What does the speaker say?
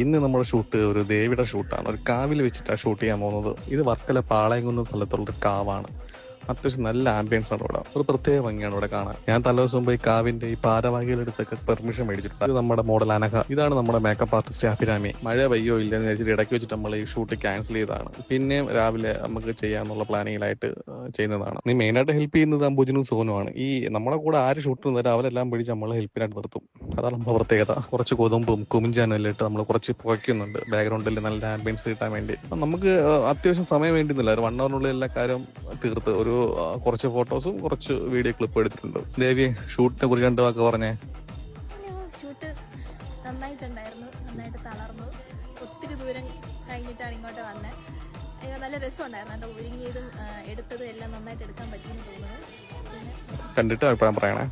ഇന്ന് നമ്മുടെ ഷൂട്ട് ഒരു ദേവിയുടെ ഷൂട്ടാണ്. ഒരു കാവിൽ വെച്ചിട്ടാണ് ഷൂട്ട് ചെയ്യാൻ പോകുന്നത്. ഇത് വർക്കല പാളയംകുന്ന് സ്ഥലത്തുള്ളൊരു കാവാണ്. അത്യാവശ്യം നല്ല ആംബിയൻസ് ആണ് ഇവിടെ. ഒരു പ്രത്യേക ഭംഗിയാണ് ഇവിടെ കാണാൻ. ഞാൻ തലേദിവസം മുമ്പ് ഈ കാവിന്റെ ഈ പാരവാഹികളെടുത്തൊക്കെ പെർമിഷൻ മേടിച്ചിട്ടുണ്ട്. ഇത് നമ്മുടെ മോഡൽ അനഘ, ഇതാണ് നമ്മുടെ മേക്കപ്പ് ആർട്ടിസ്റ്റ് അഭിരാമി. മഴ പെയ്യോ ഇല്ലെന്ന് വെച്ചിട്ട് ഇടയ്ക്ക് വെച്ചിട്ട് നമ്മൾ ഈ ഷൂട്ട് ക്യാൻസൽ ചെയ്തതാണ്. പിന്നെയും രാവിലെ നമുക്ക് ചെയ്യാന്നുള്ള പ്ലാനിങ്ങിലായിട്ട് ചെയ്യുന്നതാണ്. നീ മെയിനായിട്ട് ഹെൽപ്പ് ചെയ്യുന്നത് അംബുജനും സോനുമാണ്. ഈ നമ്മളെ കൂടെ ആര് ഷൂട്ട് ചെയ്യുന്നത് അവരെല്ലാം പിടിച്ച് നമ്മളെ ഹെൽപ്പിനായിട്ട് നിർത്തും. അതാണ് നമ്മുടെ പ്രത്യേകത. കുറച്ച് കൊതുമ്പും കുമിഞ്ചാനും എല്ലാം ഇട്ട് നമ്മൾ കുറച്ച് പുകയ്ക്കുന്നുണ്ട് ബാക്ക്ഗ്രൗണ്ടിൽ നല്ല ആംബിയൻസ് കിട്ടാൻ വേണ്ടി. നമുക്ക് അത്യാവശ്യം സമയം വേണ്ടിയിരുന്നില്ല. ഒരു 1 hour എല്ലാ കാര്യം തീർത്ത് ഒരു കുറച്ച് ഫോട്ടോസും കുറച്ച് വീഡിയോ ക്ലിപ്പ് എടുത്തിട്ടുണ്ട്. ദേവി, ഷൂട്ടിനെ കുറിച്ച് 2 വാക്ക് പറഞ്ഞേ. ഷൂട്ട് നന്നായിട്ടുണ്ടായിരുന്നു, നന്നായിട്ട് തളർന്നു. ഒത്തിരി ദൂരം കഴിഞ്ഞിട്ടാണ് ഇങ്ങോട്ട് വന്നത്. നല്ല രസമുണ്ടായിരുന്നു. ഒരുങ്ങിയതും എടുത്തതും എല്ലാം നന്നായിട്ട് എടുക്കാൻ പറ്റിയെന്ന് തോന്നുന്നു. കണ്ടിട്ട് അഭിപ്രായം പറയണേ.